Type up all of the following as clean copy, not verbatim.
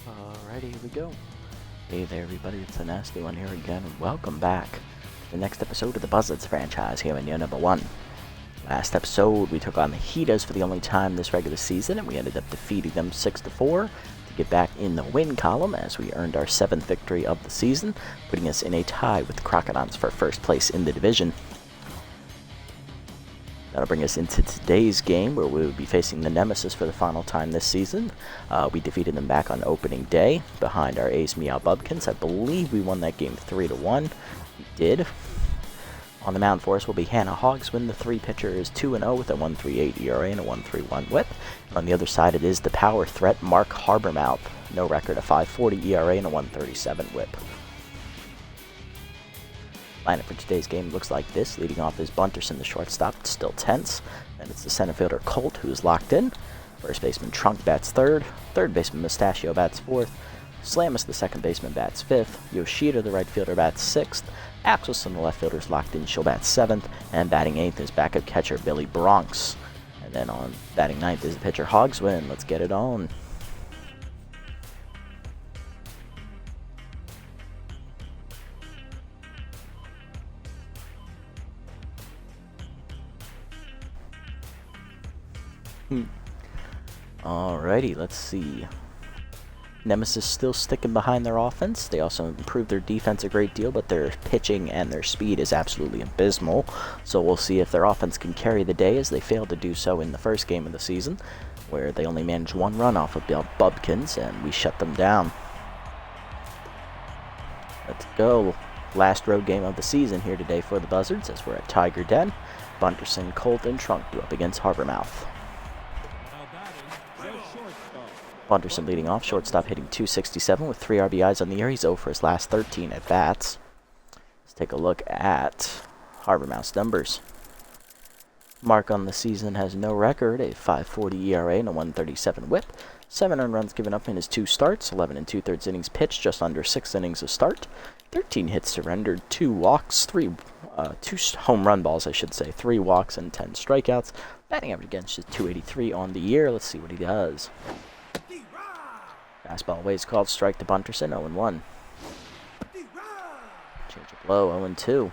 Alrighty, here we go. Hey there everybody, it's the Nasty One here again, and welcome back to the next episode of the Buzzards franchise here in year number 1. Last episode, we took on the Heaters for the only time this regular season, and we ended up defeating them 6-4 to get back in the win column as we earned our 7th victory of the season, putting us in a tie with the Crocodons for first place in the division. That'll bring us into today's game, where we will be facing the Nemesis for the final time this season. We defeated them back on opening day behind our A's Meow Bubkins. I believe we won that game 3-1. We did. On the mound for us will be Hannah Hogswin. The 3 pitcher is 2-0 with a 1.38 ERA and a 1.31 WHIP. On the other side, it is the power threat Mark Harbormouth. No record, a 5.40 ERA and a 1.37 WHIP. Lineup for today's game looks like this. Leading off is Bunterson, the shortstop, still tense. Then it's the center fielder Colt, who's locked in. First baseman Trunk bats third. Third baseman Mustachio bats fourth. Slamus, the second baseman, bats fifth. Yoshida, the right fielder, bats sixth. Axelson, the left fielder, is locked in. She'll bat seventh. And batting eighth is backup catcher Billy Bronx. And then on batting ninth is the pitcher Hogswin. Let's get it on. Alrighty, let's see. Nemesis still sticking behind their offense. They also improved their defense a great deal, but their pitching and their speed is absolutely abysmal. So we'll see if their offense can carry the day, as they failed to do so in the first game of the season, where they only managed 1 run off of Bubkins, and we shut them down. Let's go. Last road game of the season here today for the Buzzards, as we're at Tiger Den. Bunterson, Colt, and Trunk do up against Harbormouth. Bunterson leading off, shortstop hitting .267 with 3 RBIs on the year. He's 0 for his last 13 at bats. Let's take a look at Harbormouth's numbers. Mark on the season has no record, a 5.40 ERA and a 1.37 WHIP. 7 earned runs given up in his 2 starts, 11 2/3 innings pitched, just under 6 innings of start. 13 hits surrendered, 2 walks, 2 home run balls, I should say, 3 walks and 10 strikeouts. Batting average against is .283 on the year. Let's see what he does. Fastball away is called strike to Bunterson, 0-1. Change it low, 0-2.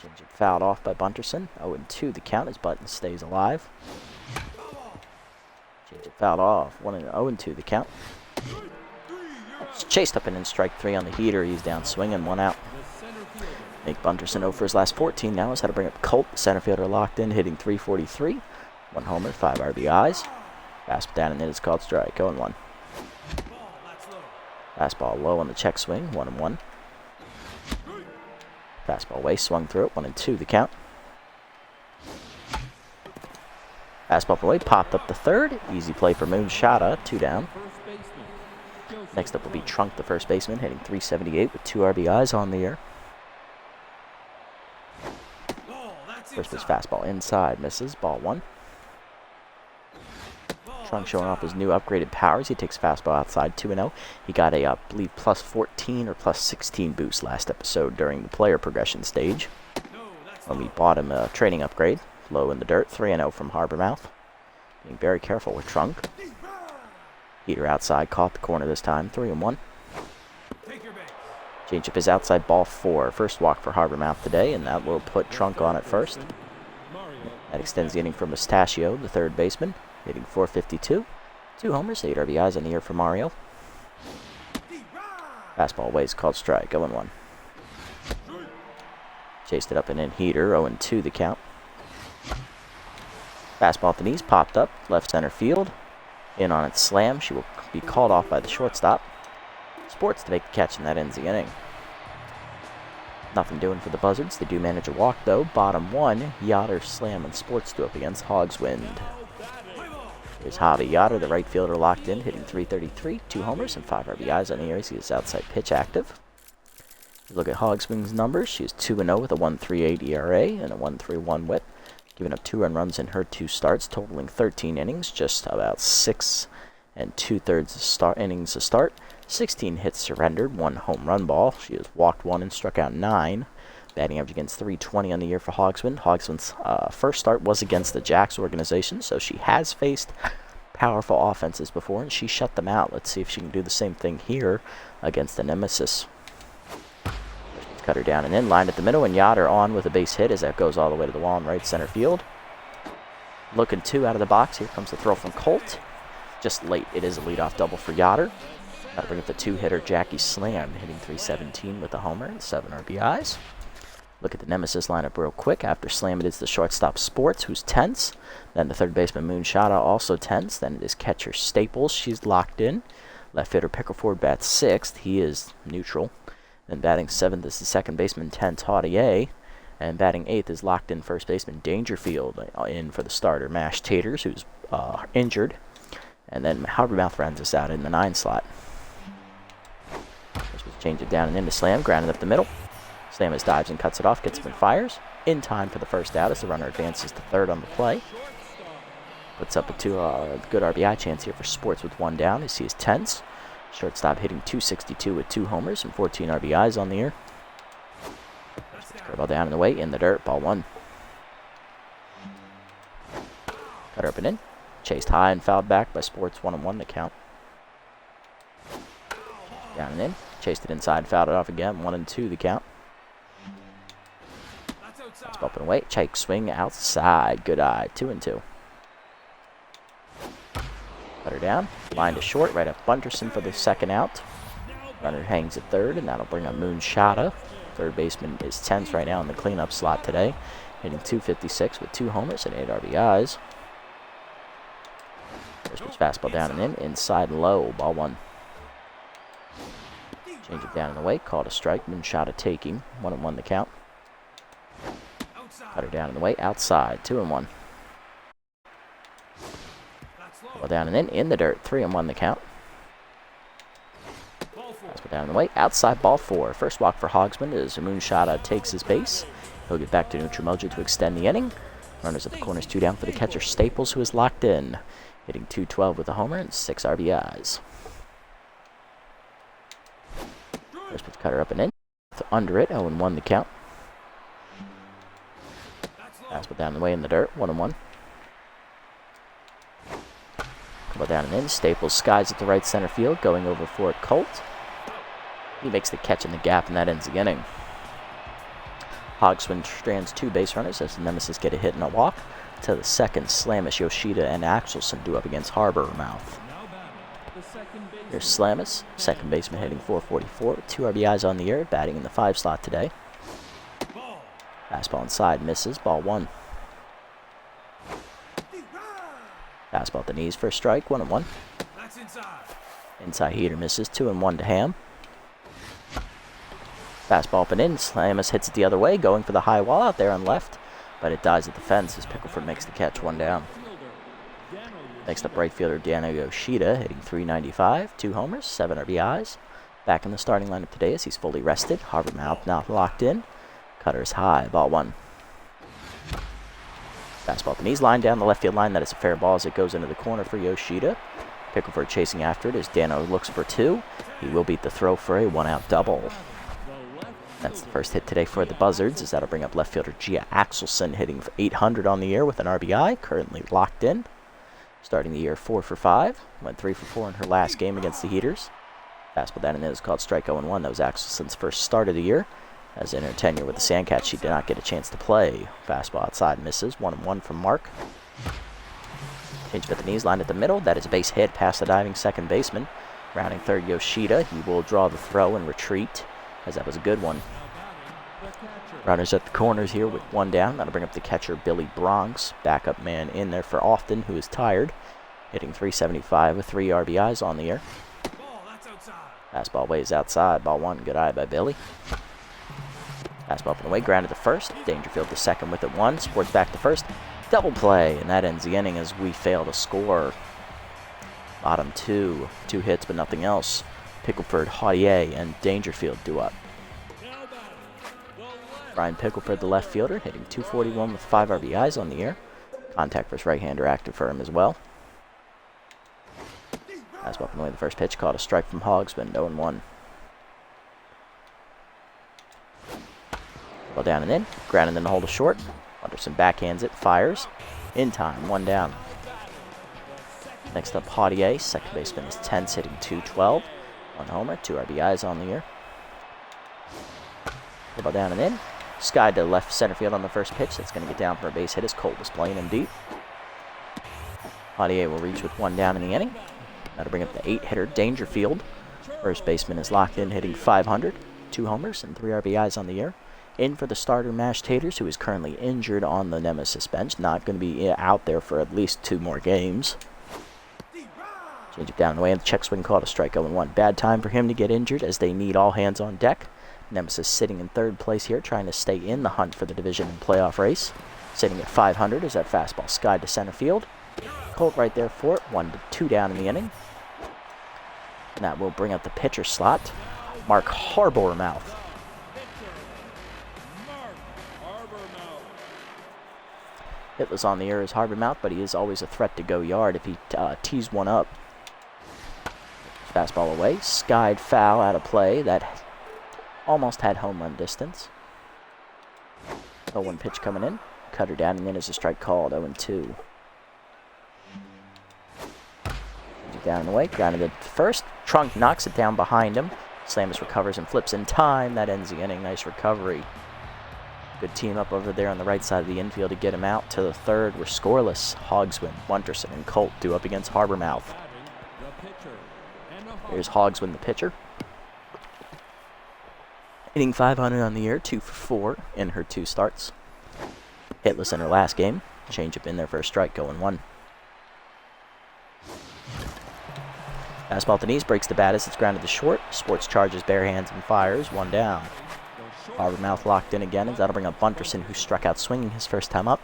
Change it fouled off by Bunterson, 0-2 the count as Button stays alive. Change it fouled off, 0-2 the count. It's chased up and in strike 3 on the heater. He's down swinging, 1 out. Make Bunterson 0 for his last 14 now. Is how to bring up Colt, the center fielder, locked in, hitting .343. 1 homer, 5 RBIs. Fastball down and in is called strike, 0-1. Fastball low on the check swing, 1-1. Fastball away, swung through it, 1-2 the count. Fastball away, popped up the third. Easy play for Moonshada, 2 down. Next up will be Trunk, the first baseman, hitting .378 with 2 RBIs on the year. First pitch fastball inside, misses, ball 1. Trunk showing off his new upgraded powers. He takes fastball outside, 2-0. He got a, I believe, plus 14 or plus 16 boost last episode during the player progression stage, when we bought him a training upgrade. Low in the dirt, 3-0 from Harbormouth. Being very careful with Trunk. Heater outside, caught the corner this time, 3-1. Changeup is outside, ball 4. First walk for Harbormouth today, and that will put Trunk on at first. That extends the inning for Mustachio, the third baseman, hitting .452. 2 homers, 8 RBIs on the year for Mario. Fastball away is called strike, 0-1. Chased it up and in heater, 0-2 the count. Fastball at the knees, popped up, left center field. In on its slam, she will be called off by the shortstop. Sports to make the catch, and that ends the inning. Nothing doing for the Buzzards. They do manage a walk, though. Bottom 1, Yoder, Slam, and Sports do up against Hogswind. Here's Javi Yoder, the right fielder, locked in, hitting .333, 2 homers, and 5 RBIs on the year. He is outside pitch active. Look at Hogswind's numbers. She is 2-0 with a 1.38 ERA and a 1.31 WHIP. Giving up 2 run runs in her 2 starts, totaling 13 innings, just about 6 2/3 innings to start. 16 hits surrendered, 1 home run ball. She has walked 1 and struck out 9. Batting average against .320 on the year for Hogswind. Hogswind's first start was against the Jacks organization, so she has faced powerful offenses before, and she shut them out. Let's see if she can do the same thing here against the Nemesis. Cut her down and in, lined at the middle, and Yoder on with a base hit as that goes all the way to the wall in right center field. Looking 2 out of the box. Here comes the throw from Colt. Just late. It is a leadoff double for Yoder. That'll bring up the 2-hitter Jackie Slam, hitting .317 with a homer and 7 RBIs. Look at the Nemesis lineup real quick. After Slam, it is the shortstop Sports, who's tense. Then the third baseman Moonshada, also tense. Then it is catcher Staples. She's locked in. Left fielder Pickleford bats 6th. He is neutral. Then batting 7th is the second baseman Tense Haudier. And batting 8th is locked in first baseman Dangerfield. In for the starter Mash Taters, who's injured. And then Habermouth runs us out in the 9 slot. This was change it down and into Slam, grounded up the middle. Slam dives and cuts it off, gets up and fires. In time for the first out as the runner advances to third on the play. Puts up a good RBI chance here for Sports with 1 down. You see his Tense. Shortstop hitting .262 with 2 homers and 14 RBIs on the year. Curveball down and away in the dirt, ball 1. Cutter up and in. Chased high and fouled back by Sports, 1-1 the count. Down and in. Chased it inside, fouled it off again, 1-2 the count. That's up and away. Chake swing outside. Good eye. 2-2. Cutter down. Line to short. Right up Bunderson for the second out. Runner hangs at third, and that'll bring up Moonshada. Third baseman is Tense right now in the cleanup slot today. Hitting .256 with 2 homers and 8 RBIs. First pitch fastball down and in. Inside low. Ball 1. Change it down and away. Called a strike. Moonshada taking. 1-1 the count. Cutter down and away. Outside. 2-1. Ball down and in the dirt. 3-1 the count. Fastball down and away. Outside. Ball 4. First walk for Hogsman as Moonshada takes his base. He'll get back to neutral mojo to extend the inning. Runners at the corners, 2 down for the catcher Staples, who is locked in. Hitting .212 with a homer and 6 RBIs. First pitch cutter up and in. Under it. 0-1 the count. Fastball down the way in the dirt. 1-1. Ball down and in. Staples skies at the right center field, going over for Colt. He makes the catch in the gap, and that ends the inning. Hogsman strands 2 base runners as the Nemesis get a hit and a walk. To the second, Slamis, Yoshida, and Axelson do up against Habermouth. Here's Slamis, second baseman hitting .444 with 2 RBIs on the year, batting in the 5 slot today. Fastball inside, misses, ball 1. Fastball at the knees for a strike, 1-1. Inside heater misses, 2-1 to Ham. Fastball up and in, Slamis hits it the other way, going for the high wall out there on left, but it dies at the fence as Pickleford makes the catch, 1 down. Next up, right fielder Dano Yoshida, hitting .395, 2 homers, 7 RBIs. Back in the starting lineup today as he's fully rested. Habermouth now locked in. Cutter's high, ball 1. Fastball at the knees, line down the left field line. That is a fair ball as it goes into the corner for Yoshida. Pickleford chasing after it as Dano looks for 2. He will beat the throw for a 1-out double. That's the first hit today for the Buzzards, as that'll bring up left fielder Gia Axelson, hitting for .800 on the year with an RBI, currently locked in. Starting the year 4 for 5, went 3 for 4 in her last game against the Heaters. Fastball down and in is called strike 0-1. That was Axelson's first start of the year, as in her tenure with the Sandcats she did not get a chance to play. Fastball outside misses, 1-1 from Mark. Change at the knees, line at the middle. That is a base hit past the diving second baseman. Rounding third Yoshida, he will draw the throw and retreat, as that was a good one. Runners at the corners here with 1 down. That'll bring up the catcher Billy Bronx. Backup man in there for Often, who is tired. Hitting .375 with 3 RBIs on the year. Fastball waves outside. Ball 1. Good eye by Billy. Fastball up and away. Grounded to first. Dangerfield to second with it 1. Sports back to first. Double play. And that ends the inning as we fail to score. Bottom 2. 2 hits but nothing else. Pickleford, Haudier, and Dangerfield do up. Brian Pickleford, the left fielder, hitting .241 with 5 RBIs on the year. Contact versus right-hander active for him as well. Fastball up and away the first pitch, caught a strike from Hogsman, 0-1. Ball down and in, grounded in the hole to short. Anderson backhands it, fires. In time, 1 down. Next up, Haudier. Second baseman is Tense, hitting .212. 1 homer, 2 RBIs on the year. Ball down and in. Sky to left center field on the first pitch. That's going to get down for a base hit as Colt was playing him deep. Haudier will reach with 1 down in the inning. That'll bring up the 8-hitter, Dangerfield. First baseman is locked in, hitting .500. 2 homers and 3 RBIs on the year. In for the starter, Mash Taters, who is currently injured on the Nemesis bench. Not going to be out there for at least 2 more games. Change it down the way, and the check swing called a strike 0-1. Bad time for him to get injured as they need all hands on deck. Nemesis sitting in 3rd place here, trying to stay in the hunt for the division and playoff race. Sitting at .500 is that fastball skied to center field. Colt right there for it. 1-2 down in the inning. And that will bring up the pitcher slot, Mark Harbormouth. Hitless on the air is Harbormouth, but he is always a threat to go yard if he tees one up. Fastball away, skied foul out of play. That almost had home run distance. 0-1 pitch coming in. Cutter down and in as a strike called. 0-2. Down and away, grounded at first. Trunk knocks it down behind him. Slamus recovers and flips in time. That ends the inning. Nice recovery. Good team up over there on the right side of the infield to get him out. To the 3rd, we're scoreless. Hogswin, Bunterson, and Colt due up against Harbormouth. Here's Hogswin, the pitcher. Hitting .500 on the year, 2 for 4 in her 2 starts. Hitless in her last game. Changeup in there for a strike, 0-1. Fastball at the knees, breaks the bat as it's grounded to short. Sports charges bare hands and fires, 1 down. Harbormouth locked in again, as that'll bring up Bunterson, who struck out swinging his first time up.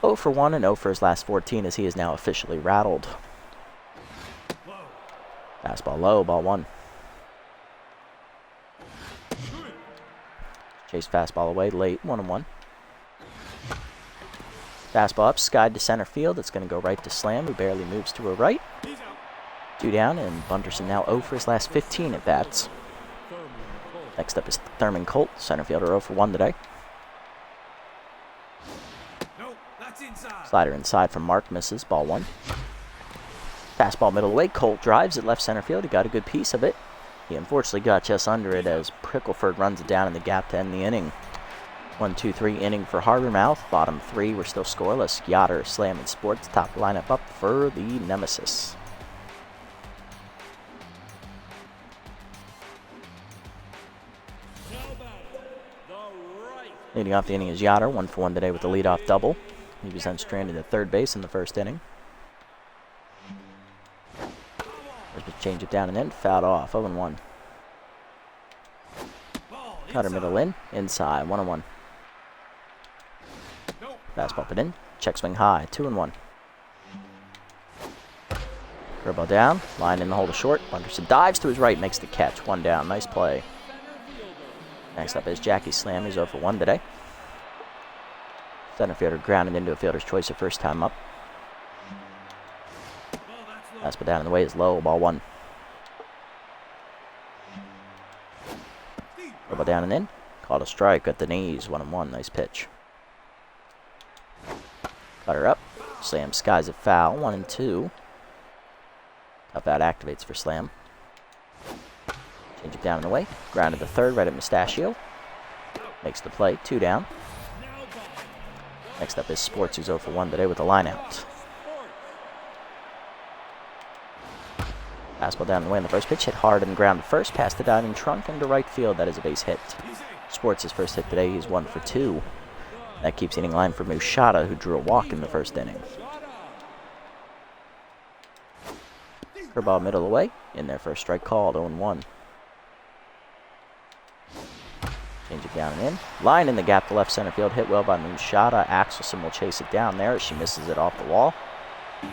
0 for 1 and 0 for his last 14 as he is now officially rattled. Fastball low, ball 1. Chase fastball away late, 1-1. Fastball up, skied to center field. It's going to go right to Slam, who barely moves to her right. 2 down, and Bunterson now 0 for his last 15 at bats. Next up is Thurman Colt, center fielder, 0 for 1 today. Slider inside from Mark, misses, ball 1. Fastball middle away, Colt drives at left center field. He got a good piece of it. He unfortunately got just under it as Prickleford runs it down in the gap to end the inning. 1-2-3 inning for Harbormouth. Bottom 3, we're still scoreless. Yoder, Slam, and Sports top lineup up for the Nemesis. Leading off the inning is Yoder, 1 for 1 today with the leadoff double. He was then stranded at 3rd base in the 1st inning. Change it down and in, fouled off, 0-1. Cutter middle in, inside, 1-1. Fastball put in, check swing high, 2-1. Curveball down, line in the hole to short. Bunterson dives to his right, makes the catch, 1 down, nice play. Next up is Jackie Slam, he's 0 for 1 today. Center fielder grounded into a fielder's choice the first time up. Fastball down in the way is low, ball 1. Curveball down and in, called a strike at the knees, 1-1, nice pitch. Cutter up, Slam skies it foul, 1-2. Tough out activates for Slam. Change it down and away, grounded to 3rd, right at Mustachio. Makes the play, 2 down. Next up is Sports, who's 0 for 1 today with a line out. Fastball down the way in the first pitch, hit hard and ground to first, past the diving Trunk into right field. That is a base hit. Sports' first hit today, he's 1 for 2. That keeps inning line for Mushada, who drew a walk in the 1st inning. Curveball middle away, in there for a strike called, 0-1. Change it down and in. Line in the gap to left center field, hit well by Mushada. Axelson will chase it down there as she misses it off the wall.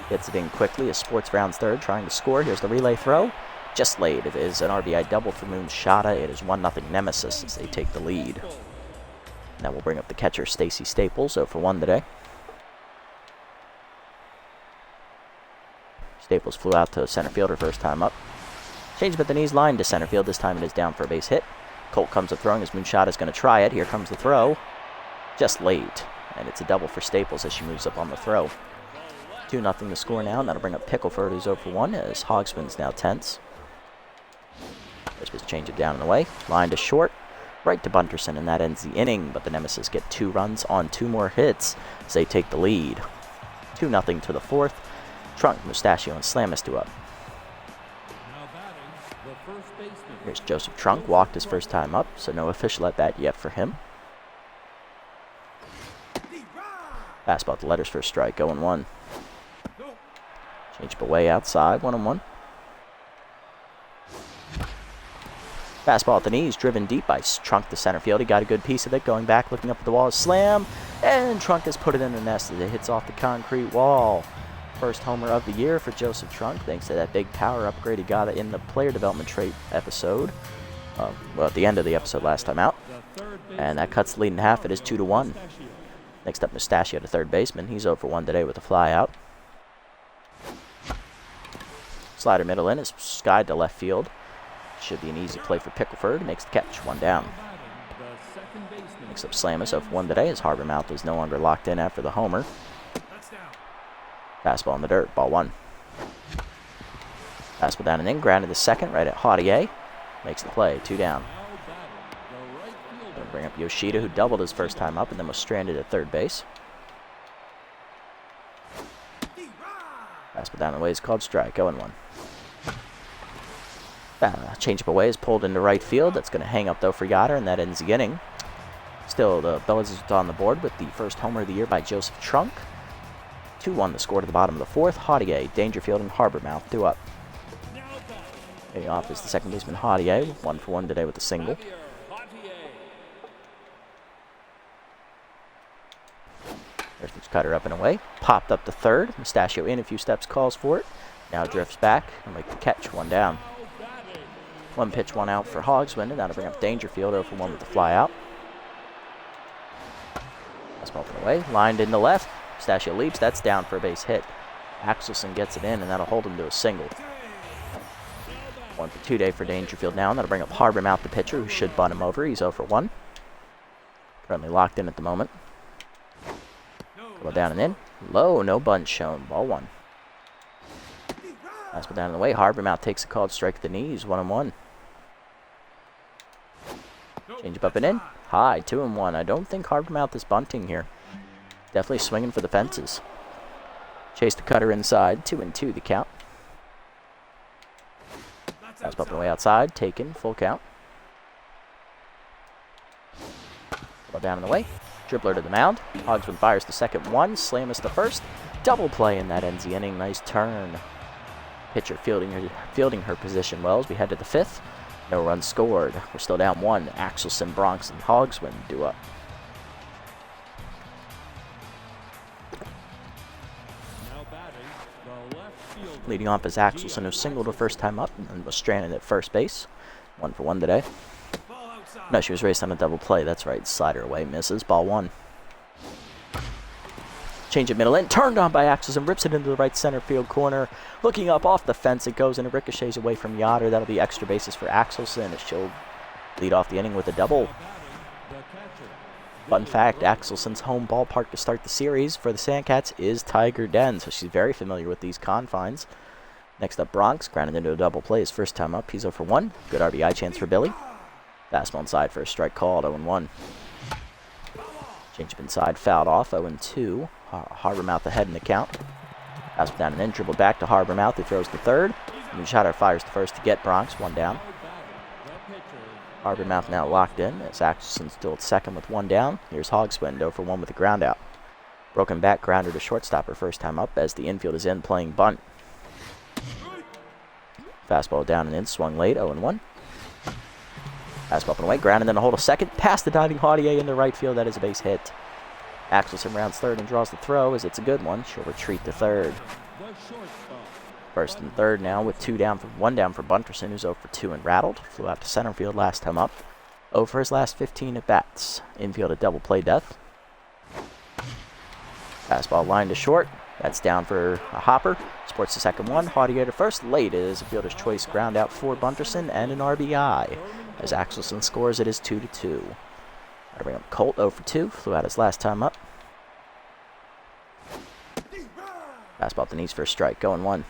Gets it in quickly as Sports rounds 3rd, trying to score. Here's the relay throw. Just laid. It is an RBI double for Moonshada. It is 1-0 Nemesis as they take the lead. That will bring up the catcher, Stacy Staples, 0 for 1 today. Staples flew out to center fielder first time up. Change at the knees, line to center field. This time it is down for a base hit. Colt comes up throwing as Moonshada is going to try it. Here comes the throw. Just late. And it's a double for Staples as she moves up on the throw. 2-0 the score now, and that'll bring up Pickleford, who's 0 for 1, as Hogswind's now tense. First pitch, change it down and away. Line to short, right to Bunterson, and that ends the inning. But the Nemesis get 2 runs on 2 more hits as they take the lead. 2-0 to the 4th. Trunk, Mustachio, and Slamus do up. Here's Joseph Trunk, walked his first time up, so no official at bat yet for him. Fastball at the letters for a strike, 0-1. Change up away outside, 1-1. Fastball at the knees, driven deep by Trunk to center field. He got a good piece of it, going back, looking up at the wall, slam, and Trunk has put it in the nest as it hits off the concrete wall. First homer of the year for Joseph Trunk, thanks to that big power upgrade he got in the player development trait episode. Well, at the end of the episode last time out. And that cuts the lead in half. It is 2-1. Next up, Mustachio to third baseman. He's 0 for 1 today with a fly out. Slider middle in is skied to left field. Should be an easy play for Pickleford. Makes the catch, 1 down. Next up, Slamus 0 for 1 today as Harbormouth is no longer locked in after the homer. Fastball in the dirt, ball 1. Fastball down and in, grounded to second, right at Haudier. Makes the play, 2 down. Gonna bring up Yoshida, who doubled his first time up and then was stranded at third base. Fastball down the way is called strike, 0-1. Change up away is pulled into right field. That's going to hang up though for Yoder, and that ends the inning. Still, the Buzzards on the board with the first homer of the year by Joseph Trunk. 2-1 the score to the bottom of the 4th. Haudier, Dangerfield, and Harbormouth do up. Hitting off is the second baseman Haudier, 1 for 1 today with a single. There's the cutter up and away. Popped up to third. Mustachio in a few steps, calls for it. Now drifts back and make the catch, 1 down. 1 pitch, 1 out for Hogswind, and that'll bring up Dangerfield 0 for 1 with the fly out. Fastball up and away. Lined in the left. Mustachio leaps. That's down for a base hit. Axelson gets it in, and that'll hold him to a single. 1 for 2 day for Dangerfield now, and that'll bring up Harbormouth, the pitcher, who should bunt him over. He's 0 for 1. Currently locked in at the moment. Go down and in. Low, no bunt shown. Ball 1. Fastball down the way. Harbormouth takes a called strike at the knees. 1-1. Change up and in. High, 2-1. I don't think Harbormouth is bunting here. Definitely swinging for the fences. Chase the cutter inside. 2-2 the count. Fastball up and away outside. Taken. Full count. Ball down and away. Dribbler to the mound. Hogswood fires the second 1. Slamus the first. Double play, and that ends the inning. Nice turn. Pitcher fielding her position well as we head to the 5th. No runs scored. We're still down 1. Axelson, Bronx, and Hogswind do up. Leading off is Axelson, who singled the first time up and was stranded at first base. 1 for 1 today. No, she was raced on a double play. That's right. Slider away, misses. Ball 1. Change it middle in. Turned on by Axelson. Rips it into the right center field corner. Looking up off the fence. It goes and it ricochets away from Yoder. That'll be extra bases for Axelson as she'll lead off the inning with a double. Fun fact, Axelson's home ballpark to start the series for the Sandcats is Tiger Den, so she's very familiar with these confines. Next up, Bronx, grounded into a double play his first time up. He's 0 for 1. Good RBI chance for Billy. Fastball inside for a strike called, 0-1. Change up inside, fouled off, 0-2. Harbormouth ahead in the count. Fastball down and in, dribbled back to Harbormouth, who throws the third. Machado fires the first to get Bronx, 1 down. Harbormouth now locked in, as Axelson still at second with 1 down. Here's Hogswind, 0 for 1 with a ground out. Broken back grounder to shortstop her first time up as the infield is in playing bunt. Fastball down and in, swung late, 0-1. Fastball up and away, ground and then a hold a second. Past the diving Haudier in the right field, that is a base hit. Axelson rounds third and draws the throw as it's a good one. She'll retreat to third. First and third now with 1 down for Bunterson, who's 0 for 2 and rattled. Flew out to center field last time up. 0 for his last 15 at-bats. Infield a double play death. Fastball line to short. That's down for a hopper. Sports the second 1. Haudier to first. Late is a fielder's choice ground out for Bunterson and an RBI. As Axelson scores, it is 2-2. I bring up Colt 0 for 2. Flew out his last time up. Fastball at the knees for a strike, going 1.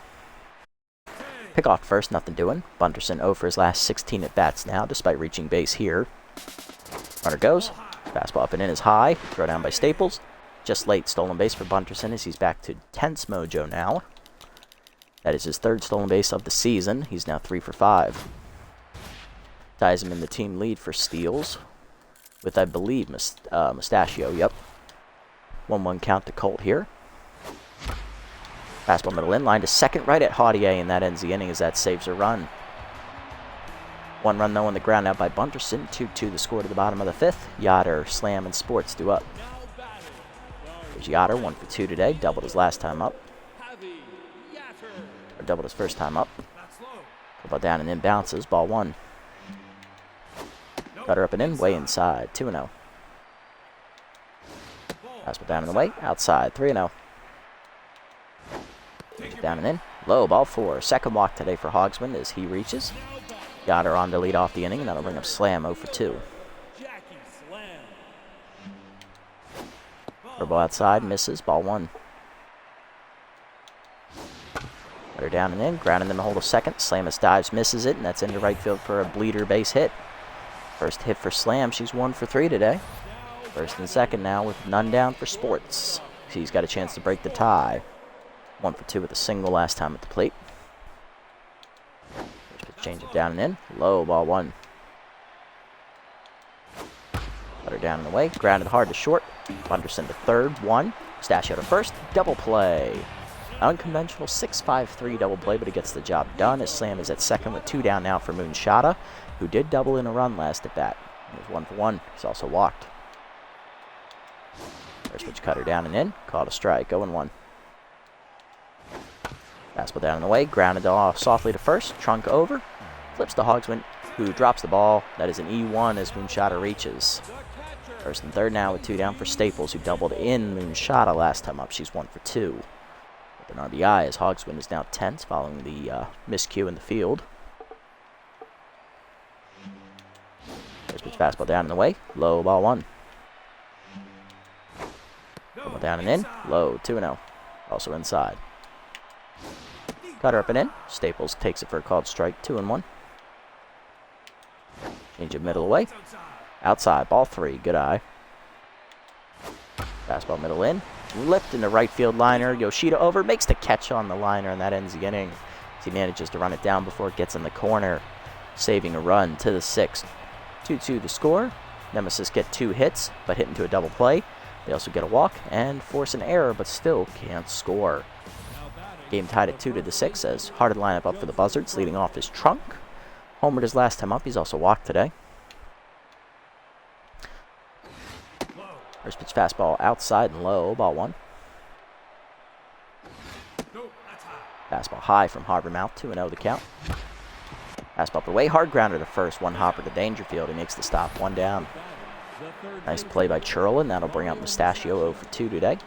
Pick off first, nothing doing. Bunderson 0 for his last 16 at-bats now, despite reaching base here. Runner goes. Fastball up and in is high. Throw down by Staples. Just late stolen base for Bunderson as he's back to tense mojo now. That is his 3rd stolen base of the season. He's now 3 for 5. Ties him in the team lead for steals with, I believe, Mustachio. Yep. 1-1 count to Colt here. Fastball middle in, line to second, right at Haudier, and that ends the inning as that saves a run. 1 run, though, on the ground out by Bunderson. 2-2 the score to the bottom of the 5th. Yoder, Slam, and Sports due up. There's Yoder, 1 for 2 today. Doubled his last time up. Or doubled his first time up. Couple down and in bounces. Ball 1. Cutter up and in, way inside. 2-0. Fastball down and away. Outside. 3-0. Down and in. Low, ball 4. Second walk today for Hogswind as he reaches. Yoder on to lead off the inning, and that'll bring up Slam 0 for 2. Ball outside, misses. Ball 1. Cutter down and in. Grounding in the hold of second. Slamus dives, misses it, and that's into right field for a bleeder base hit. First hit for Slam. She's 1 for 3 today. First and second now with none down for Sports. He's got a chance to break the tie. 1 for 2 with a single last time at the plate. Change it down and in. Low, ball 1. Cutter down and away. Grounded hard to short. Bunderson to third. 1. Mustachio to first. Double play. Unconventional 6-5-3 double play, but it gets the job done as Slam is at second with 2 down now for Moonshada, who did double in a run last at bat. It was 1 for 1. He's also walked. First pitch cutter down and in. Called a strike. 0-1. Fastball down and away. Grounded off softly to first. Trunk over. Flips to Hogswind, who drops the ball. That is an E1 as Moonshada reaches. First and third now with 2 down for Staples, who doubled in Moonshada last time up. She's 1 for 2. With an RBI as Hogswind is now tense following the miscue in the field. First pitch fastball down and away. Low, ball 1. Double down and in. Low, 2-0. Also inside. Cutter up and in. Staples takes it for a called strike. 2-1. Change it middle away. Outside. Ball 3. Good eye. Fastball middle in. Lift in the right field liner. Yoshida over. Makes the catch on the liner, and that ends the inning. He manages to run it down before it gets in the corner, saving a run to the 6th. 2-2 the score. Nemesis get 2 hits, but hit into a double play. They also get a walk and force an error, but still can't score. Game tied at 2 to the 6 as Harded lineup up for the Buzzards, leading off his Trunk. Homered his last time up. He's also walked today. First pitch fastball outside and low. Ball 1. Fastball high from Harbormouth. 2-0 the count. Fastball up the way. Hard grounder to first. 1 hopper to Dangerfield. He makes the stop. 1 down. Nice play by Churlin. That'll bring up Mustachio 0 for 2 today.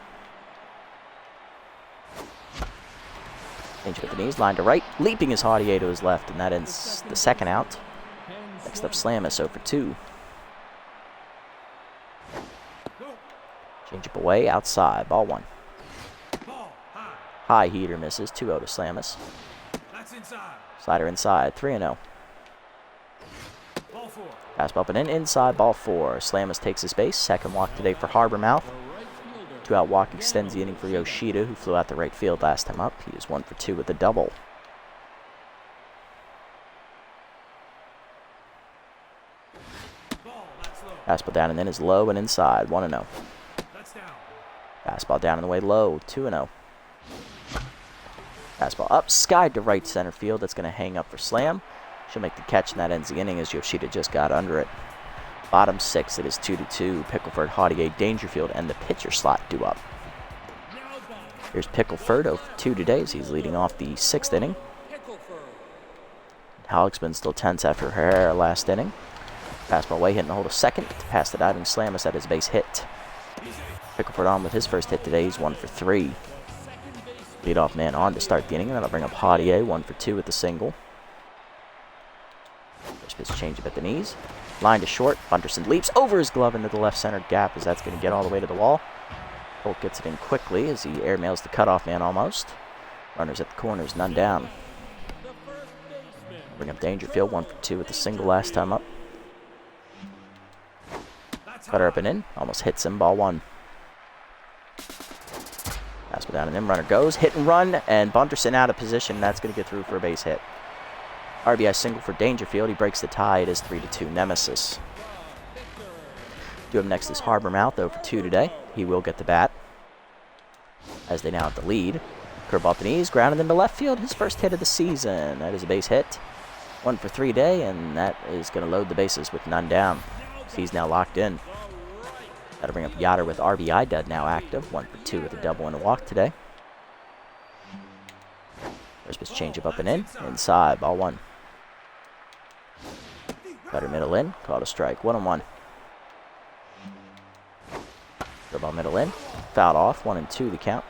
Change with the knees, line to right, leaping his Haudier to his left, and that ends the second out. Next up, Slamus 0 for 2. Change up away, outside, ball 1. High heater misses, 2-0 to Slamus. Slider inside, 3-0. Fastball up and in, inside, ball 4. Slamus takes his base, second walk today for Harbormouth. 2-out walk extends the inning for Yoshida, who flew out the right field last time up. He is 1 for 2 with a double. Fastball down and in is low and inside, 1-0. Fastball down and away low, 2-0. Fastball up, skied to right center field. That's going to hang up for Slam. She'll make the catch, and that ends the inning as Yoshida just got under it. Bottom 6, it is 2-2. Pickleford, Haudier, Dangerfield, and the pitcher slot due up. Here's Pickleford, 0 for 2 today as he's leading off the 6th inning. Hogsman still tense after her last inning. Fastball way hitting the hold of second to pass the diving Slamus at his base hit. Pickleford on with his first hit today. He's 1 for 3. Leadoff man on to start the inning, and that'll bring up Haudier, 1 for 2 with the single. First pitch change up at the knees. Line to short. Bunderson leaps over his glove into the left center gap as that's going to get all the way to the wall. Holt gets it in quickly as he airmails the cutoff man almost. Runners at the corners, none down. Bring up Dangerfield, 1 for 2 with the single last time up. Cutter up and in, almost hits him, ball 1. Fastball down and in, runner goes, hit and run, and Bunderson out of position. That's going to get through for a base hit. RBI single for Dangerfield. He breaks the tie. It is 3-2 Nemesis. Due up next is Harbormouth, 0 for 2 today. He will get the bat as they now have the lead. Curveball off the knees, grounded into left field. His first hit of the season. That is a base hit. 1 for 3 today, and that is going to load the bases with none down. He's now locked in. That'll bring up Yoder with RBI dead now active. 1 for 2 with a double and a walk today. First pitch changeup up and in. Inside, ball 1. Cutter middle in, called a strike. 1-1. Ball middle in, fouled off. 1-2 the count.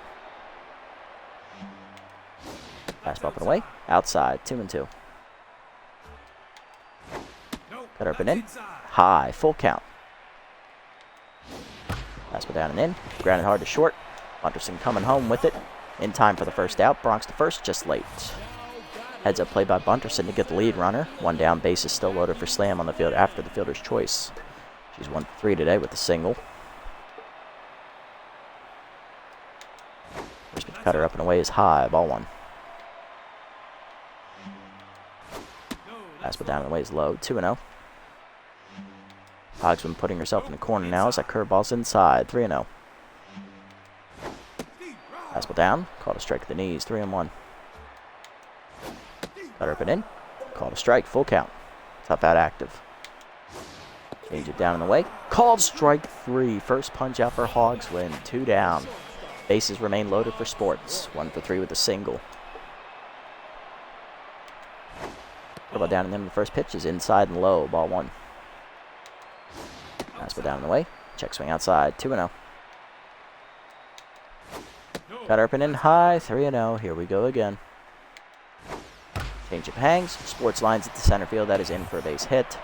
Fastball up and away, outside. 2-2. Cutter up and in, high, full count. Fastball down and in, grounded hard to short. Bunderson coming home with it in time for the first out. Bronx to first, just late. Heads up play by Bunderson to get the lead runner. 1 down, base is still loaded for Slam on the field after the fielder's choice. She's 1 for 3 today with the single. First pitch cutter up and away is high, ball 1. Fastball down and away is low, 2-0. Hogsman putting herself in the corner now as that curveball's inside, 3-0. Fastball down, called a strike at the knees, 3-1. Cutter up and in, called a strike, full count. Tough out active. Change it down in the way, called strike 3. First punch out for Hogsman, 2 down. Bases remain loaded for Sports, 1 for 3 with a single. Curveball down and then the first pitch is inside and low, ball 1. Fastball down in the way, check swing outside, 2-0. Cutter up and in high, 3-0. Here we go again. Changeup hangs. Sports lines at the center field. That is in for a base hit.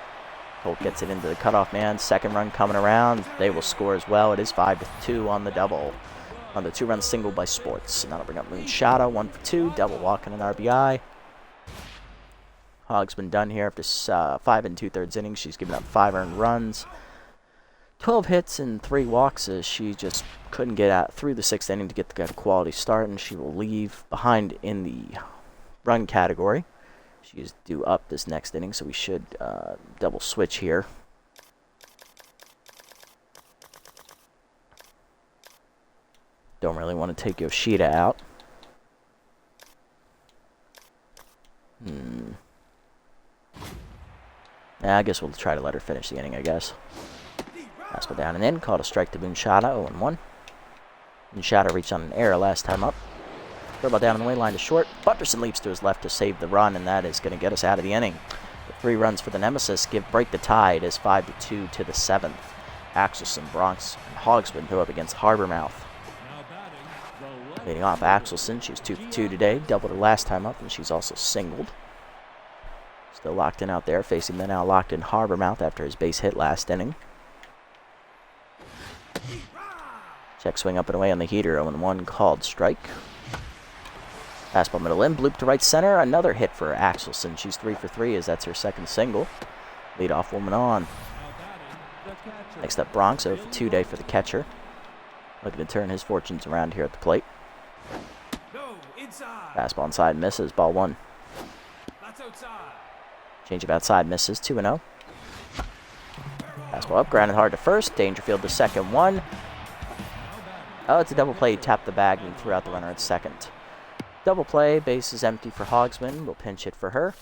Holt gets it into the cutoff man. Second run coming around. They will score as well. It is 5-2 on the double. On the 2-run single by Sports. And that'll bring up Moonshada, 1 for 2. Double walk and an RBI. Hog's been done here after 5 2/3 innings. She's given up 5 earned runs. 12 hits and 3 walks as she just couldn't get out through the 6th inning to get the quality start, and she will leave behind in the run category. She is due up this next inning, so we should double switch here. Don't really want to take Yoshida out. I guess we'll try to let her finish the inning, I guess. Fastball down and in, called a strike to Moonshada, 0-1. Moonshada reached on an error last time up. Curveball down in the way, line to short. Bunderson leaps to his left to save the run, and that is going to get us out of the inning. The 3 runs for the Nemesis break the tie. It is 5-2 to the 7th. Axelson, Bronx, and Hogsman go up against Harbormouth. Leading off Axelson, she's 2 for 2 today, doubled her last time up, and she's also singled. Still locked in out there, facing the now locked in Harbormouth after his base hit last inning. Check swing up and away on the heater, 0-1, called strike. Fastball middle in, bloop to right center, another hit for Axelson. She's 3 for 3 as that's her second single. Leadoff woman on. Next up, Bronx, 0 for 2 day for the catcher. Looking to turn his fortunes around here at the plate. Fastball inside misses, ball 1. Changeup outside misses, 2-0. Fastball up, grounded hard to first. Dangerfield to second, 1. Oh, it's a double play. He tapped the bag and threw out the runner at second. Double play, base is empty for Hogsman. We'll pinch hit for her.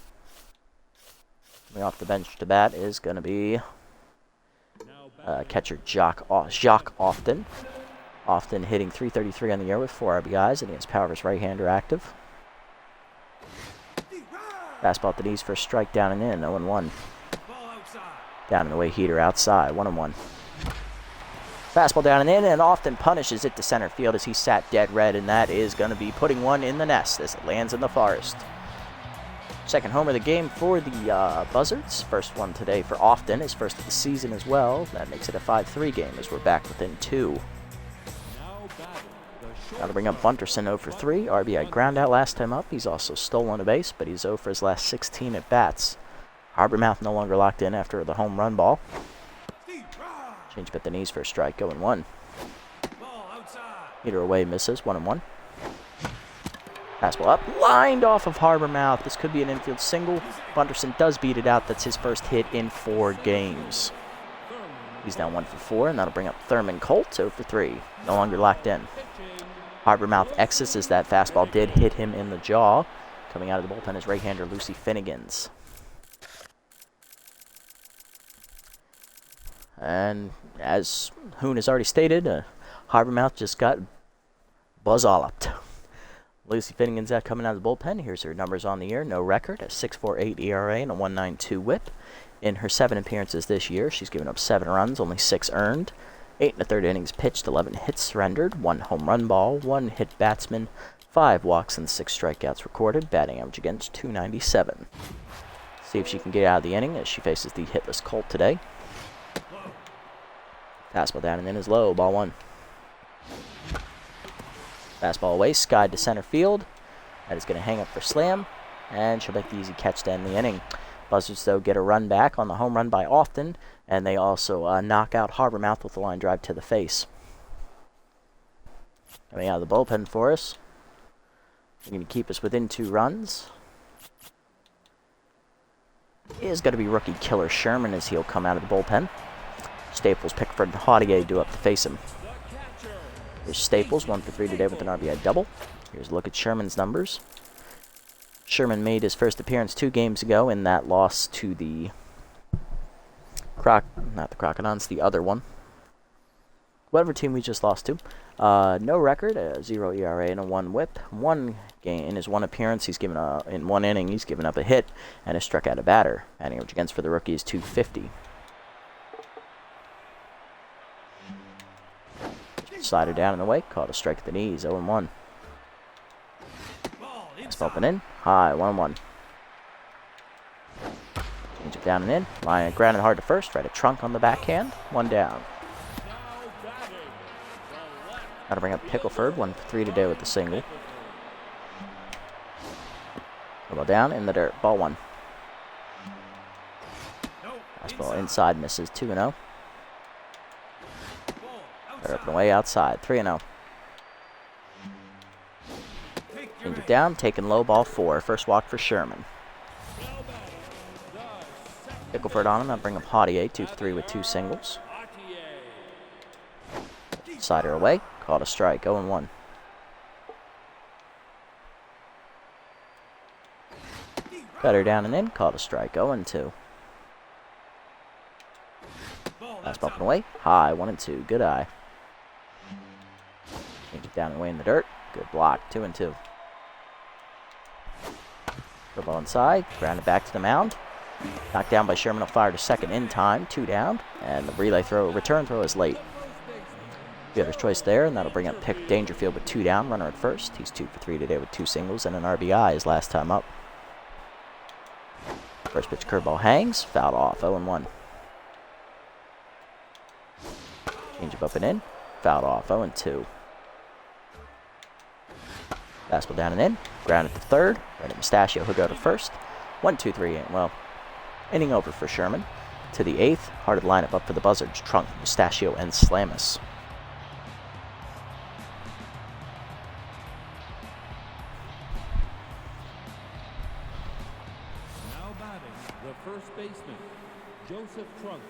Coming off the bench to bat is going to be catcher Jacques Often. Often hitting .333 on the year with 4 RBIs, and he has power of his right-hander active. Fastball at the knees for a strike down and in, 0-1. Down and away heater outside, 1-1. Fastball down and in, and Often punishes it to center field as he sat dead red, and that is going to be putting one in the nest as it lands in the forest. Second homer of the game for the Buzzards. First one today for Often, his first of the season as well. That makes it a 5-3 game as we're back within 2. Got to bring up Bunterson 0 for 3. RBI ground out last time up. He's also stolen a base, but he's 0 for his last 16 at bats. Harbormouth no longer locked in after the home run ball. Change up at the knees for a strike, 0-1. Meter away, misses, 1-1. Fastball up, lined off of Harbormouth. This could be an infield single. Bunterson does beat it out. That's his first hit in 4 games. He's now 1 for 4, and that'll bring up Thurman Colt, 0 for 3. No longer locked in. Harbormouth exits as that fastball did hit him in the jaw. Coming out of the bullpen is right-hander Lucy Finnegans. And as Hoon has already stated, Harbormouth just got buzz-alloped. Lucy Finnegans coming out of the bullpen. Here's her numbers on the year. No record, a 6.48 ERA and a 1.92 whip. In her 7 appearances this year, she's given up 7 runs, only 6 earned. 8 1/3 innings pitched, 11 hits surrendered, 1 home run ball, 1 hit batsman, 5 walks and 6 strikeouts recorded. Batting average against .297. See if she can get out of the inning as she faces the hitless Colt today. Fastball down and in is low, ball 1. Fastball away, skied to center field. That is going to hang up for slam, and she'll make the easy catch to end the inning. Buzzards, though, get a run back on the home run by Often, and they also knock out Harbormouth with a line drive to the face. Coming out of the bullpen for us. They're going to keep us within 2 runs. Is going to be rookie killer Sherman as he'll come out of the bullpen. Staples, Pickford, and Haudier do up to face him. Here's Staples, 1 for 3 today with an RBI double. Here's a look at Sherman's numbers. Sherman made his first appearance 2 games ago in that loss to the not the Crocodons, the other one. Whatever team we just lost to. No record, a 0 ERA and a 1 whip. 1 game in his 1 appearance, he's given in 1 inning, he's given up a hit and has struck out a batter. Batting average against for the rookie is .250. Slider down and away, caught a strike at the knees, 0-1. It's bumping in, high, 1-1. Change it down and in, line grounded hard to first, right at Trunk on the backhand, 1 down. Got to bring up Pickleford, 1 for 3 today with the single. Ball down in the dirt, ball 1. Fastball inside, misses, 2-0. Up and away outside, 3-0. Change it down, taking low, ball 4. First walk for Sherman. Pickleford on him, I'll bring up Haudier, 2 for 3 with 2 singles. Slider away, called a strike, 0-1. Cutter down and in, called a strike, 0-2. Last bump and away, high, 1-2, good eye. Change it down and away in the dirt. Good block. 2-2. Go ball inside. Grounded back to the mound. Knocked down by Sherman. Will fire to second in time. 2 down. And the return throw is late. Fielder's choice there, and that'll bring up Pick Dangerfield with 2 down. Runner at first. He's 2 for 3 today with 2 singles and an RBI his last time up. First pitch curveball hangs. Fouled off. 0-1. Change up and in. Fouled off. 0-2. Fastball down and in. Grounded to third. Right at Mustachio, who'll go to first. 1-2-3. Well, inning over for Sherman. To the 8th. Heart of the lineup up for the Buzzards. Trunk, Mustachio, and Slamus. Now batting, the first baseman, Joseph Trunk.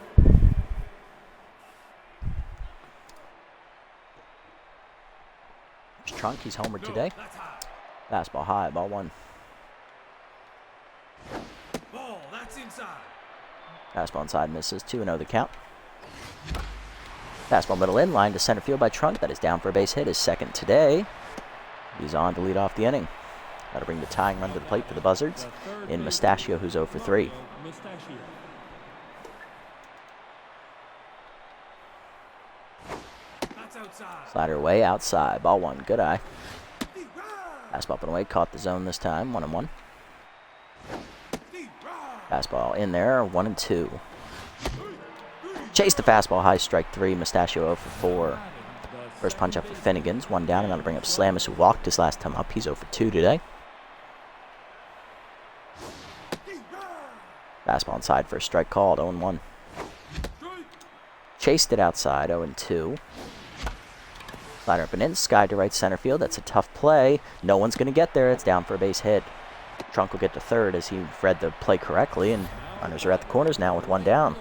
Trunk, he's homered today. Fastball high, ball 1. Ball, that's inside. Fastball inside, misses, 2-0 the count. Fastball middle in, line to center field by Trunk. That is down for a base hit, his second today. He's on to lead off the inning. That'll bring the tying run to the plate for the Buzzards in Mustachio, who's 0 for 3. Slider away, outside. Ball 1. Good eye. Fastball up and away. Caught the zone this time. 1-1. Fastball in there. 1-2. Chase the fastball. High, strike 3. Mustachio 0 for 4. First punch up for Finnegan's, 1 down, and that'll bring up Slamus, who walked his last time up. He's 0 for 2 today. Fastball inside for a strike called, 0-1. Chased it outside, 0-2. Slider up and in, Sky to right center field. That's a tough play. No one's going to get there. It's down for a base hit. Trunk will get to third as he read the play correctly, and runners are at the corners now with 1 down.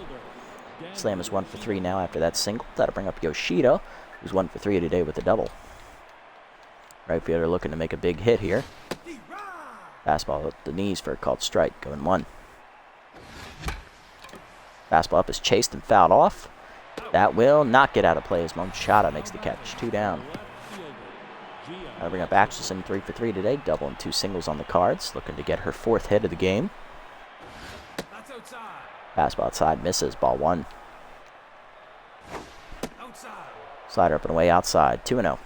Slam is 1 for 3 now after that single. That'll bring up Yoshida, who's 1 for 3 today with a double. Right fielder looking to make a big hit here. Fastball at the knees for a called strike, going 1. Fastball up is chased and fouled off. That will not get out of play as Monchada makes the catch. 2 down. That'll bring up Axelson, 3 for 3 today. Double and 2 singles on the cards. Looking to get her 4th hit of the game. Fastball outside, misses. Ball 1. Slider up and away outside. 2-0.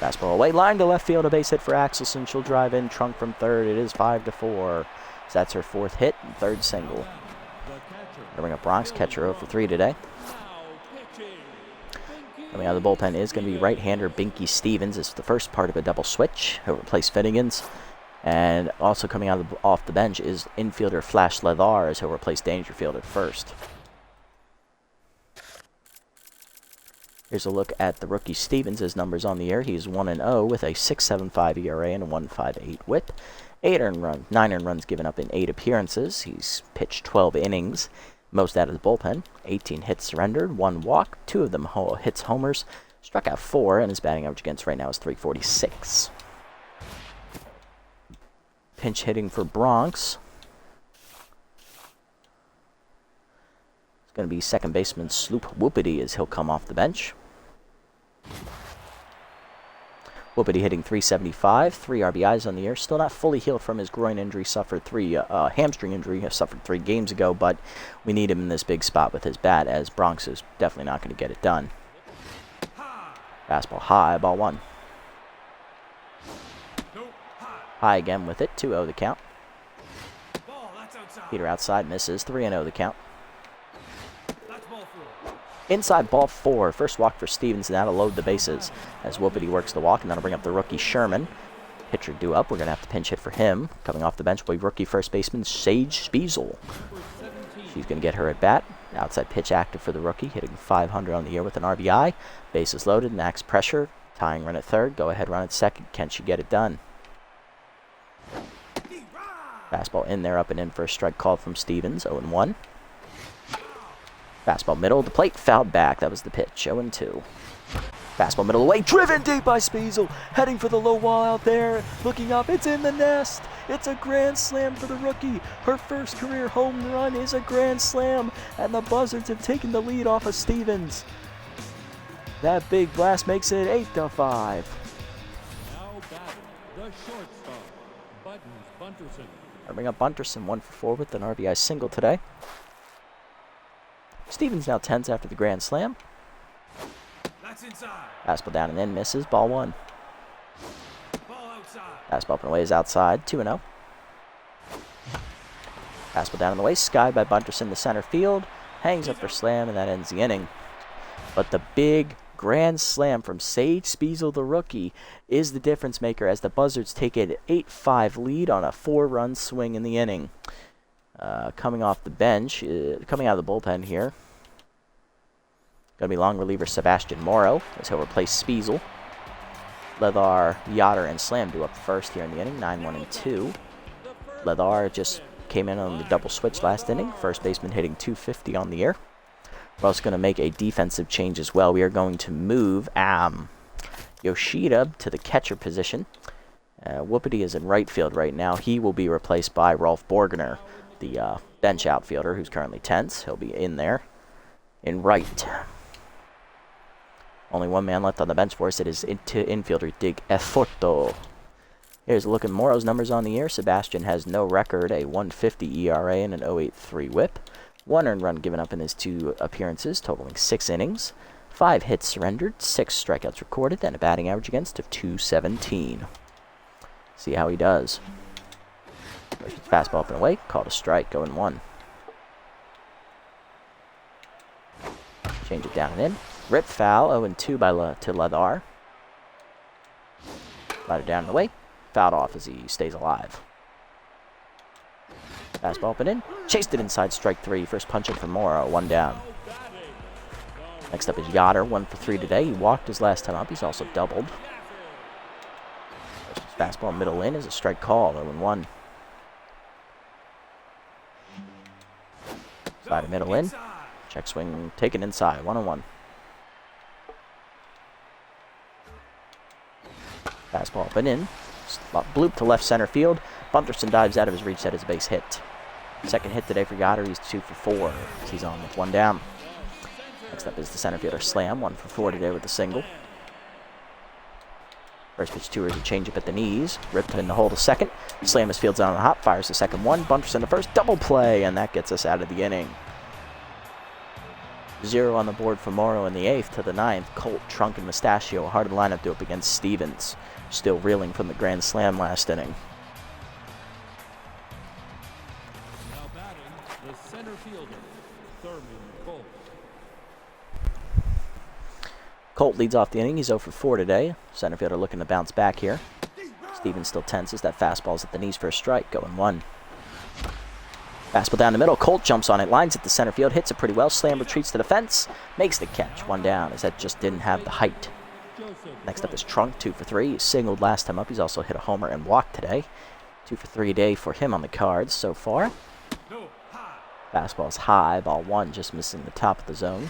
Fastball away, line to left field. A base hit for Axelson. She'll drive in. Trunk from third. It is 5-4. So that's her 4th hit and 3rd single. They'll bring up Bronx, catcher 0 for 3 today. Coming out of the bullpen is going to be right-hander Binky Stevens. It's the first part of a double switch. He'll replace Finnegan's. And also coming out off the bench is infielder Flash Leather, as he'll replace Dangerfield at first. Here's a look at the rookie Stevens. His numbers on the air. He's 1-0 with a 6.75 ERA and a 1.58 WHIP. 9 earned runs given up in 8 appearances. He's pitched 12 innings, most out of the bullpen. 18 hits surrendered, 1 walk, 2 of them hits homers. Struck out 4, and his batting average against right now is .346. Pinch hitting for Bronx. It's going to be second baseman Sloop Whoopity as he'll come off the bench. Whoopity hitting .375, 3 RBIs on the year. Still not fully healed from his groin injury, suffered 3 hamstring injury, suffered 3 games ago, but we need him in this big spot with his bat, as Bronx is definitely not going to get it done. Fastball high, ball 1. High again with it, 2-0 the count. Peter outside, misses, 3-0 the count. Inside ball 4. First walk for Stevens, and that'll load the bases as Whoopity works the walk, and that'll bring up the rookie Sherman. Pitcher due up. We're going to have to pinch hit for him. Coming off the bench will be rookie first baseman Sage Spiesel. She's going to get her at bat. Outside pitch active for the rookie, hitting .500 on the year with an RBI. Bases loaded, max pressure. Tying run at third. Go ahead run at second. Can she get it done? Fastball in there, up and in for a strike called from Stevens. 0-1. Fastball middle of the plate, fouled back. That was the pitch. 0-2. Fastball middle away, driven deep by Spiesel. Heading for the low wall out there. Looking up, it's in the nest. It's a grand slam for the rookie. Her first career home run is a grand slam, and the Buzzards have taken the lead off of Stevens. That big blast makes it 8-5. Now batting, the shortstop, Bunterson. I'll bring up Bunterson, 1 for 4 with an RBI single today. Stevens now 10s after the grand slam. That's inside. Fastball down and in, misses. Ball 1. Ball outside. Fastball up and away is outside. 2-0. Fastball down and away, skied by Bunterson to center field. Hangs up for slam, and that ends the inning. But the big grand slam from Sage Spiesel, the rookie, is the difference maker as the Buzzards take an 8-5 lead on a 4-run swing in the inning. Coming off the bench, coming out of the bullpen here, going to be long reliever Sebastian Morrow as he'll replace Spiesel. Leather, Yoder, and Slam do up first here in the inning, 9-1-2. Leather just came in on the double switch last inning. First baseman hitting .250 on the year. We're also going to make a defensive change as well. We are going to move Yoshida to the catcher position. Whoopity is in right field right now. He will be replaced by Rolf Borgener, the bench outfielder who's currently tense. He'll be in there in right. Only one man left on the bench for us. It is infielder Dig Eforto. Here's a look at Morrow's numbers on the year. Sebastian has no record, a 1.50 ERA and an 0.83 WHIP. 1 earned run given up in his 2 appearances, totaling 6 innings. 5 hits surrendered, 6 strikeouts recorded, and a batting average against of .217. See how he does. Fastball up and away, called a strike, going 1. Change it down and in. Rip foul, 0-2 to Ladar. Slider down and away. Fouled off as he stays alive. Fastball up and in. Chased it inside, strike 3. First punch up for Morrow, 1 down. Next up is Yoder, 1 for 3 today. He walked his last time up. He's also doubled. Fastball middle in is a strike call, 0-1. Slider middle in. Check swing taken inside, 1-1. Fastball up and in. Bloop to left center field. Bunderson dives out of his reach at his base hit. Second hit today for Yoder. He's 2 for 4. He's on with 1 down. Next up is the center fielder Slam, 1 for 4 today with a single. First pitch to her is a changeup at the knees. Ripped in the hole to second. Slam his fields down on the hop. Fires the second one. Bunderson to first. Double play, and that gets us out of the inning. 0 on the board for Morrow in the 8th to the 9th. Colt, Trunk, and Mustachio. A hard lineup to up against Stevens. Still reeling from the grand slam last inning. Now batting, the center fielder, Thurman Colt. Colt leads off the inning. He's 0 for 4 today. Center fielder looking to bounce back here. Stevens still tenses. That fastball's at the knees for a strike, going 1. Fastball down the middle. Colt jumps on it, lines it to center field, hits it pretty well. Slam retreats to the fence, makes the catch. 1 down, as that just didn't have the height. Next up is Trunk, 2 for 3. He singled last time up. He's also hit a homer and walked today. 2 for 3 a day for him on the cards so far. Fastball's high, ball 1, just missing the top of the zone.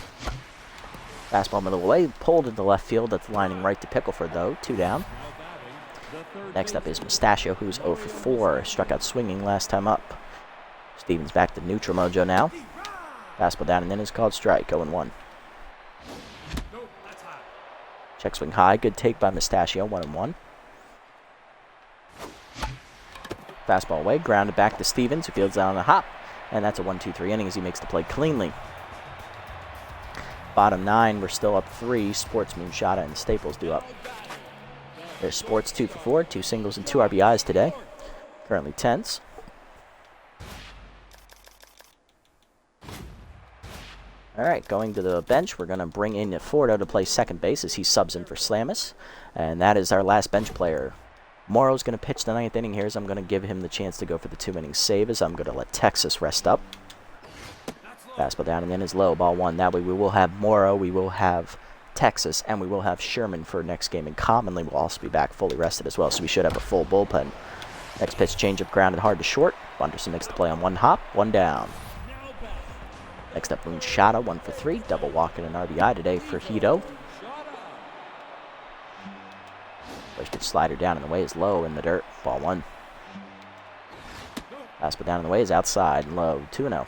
Fastball middle away, pulled into left field. That's lining right to Pickleford, though. 2 down. Next up is Mustachio, who's 0 for 4. Struck out swinging last time up. Stevens back to neutral mojo now. Fastball down and in is called strike, 0-1. Check swing high, good take by Mustachio, 1-1. Fastball away, grounded back to Stevens, who fields down on the hop. And that's a 1-2-3 inning as he makes the play cleanly. Bottom 9, we're still up 3. Sports, Moonshot, and Staples do up. There's Sports, 2 for 4, 2 singles and 2 RBIs today. Currently tense. All right, going to the bench, we're going to bring in Fordo to play second base as he subs in for Slamus. And that is our last bench player. Morrow's going to pitch the 9th inning here, as I'm going to give him the chance to go for the 2-inning save, as I'm going to let Texas rest up. Fastball down and in is low, ball 1. That way we will have Morrow, we will have Texas, and we will have Sherman for next game. And commonly will also be back fully rested as well, so we should have a full bullpen. Next pitch, changeup grounded hard to short. Bunderson makes the play on 1 hop, 1 down. Next up, Moonshot, 1 for 3. Double walk and an RBI today for Hito. First pitch slider down and away is low in the dirt. Ball 1. Fastball down and away is outside and low. 2-0.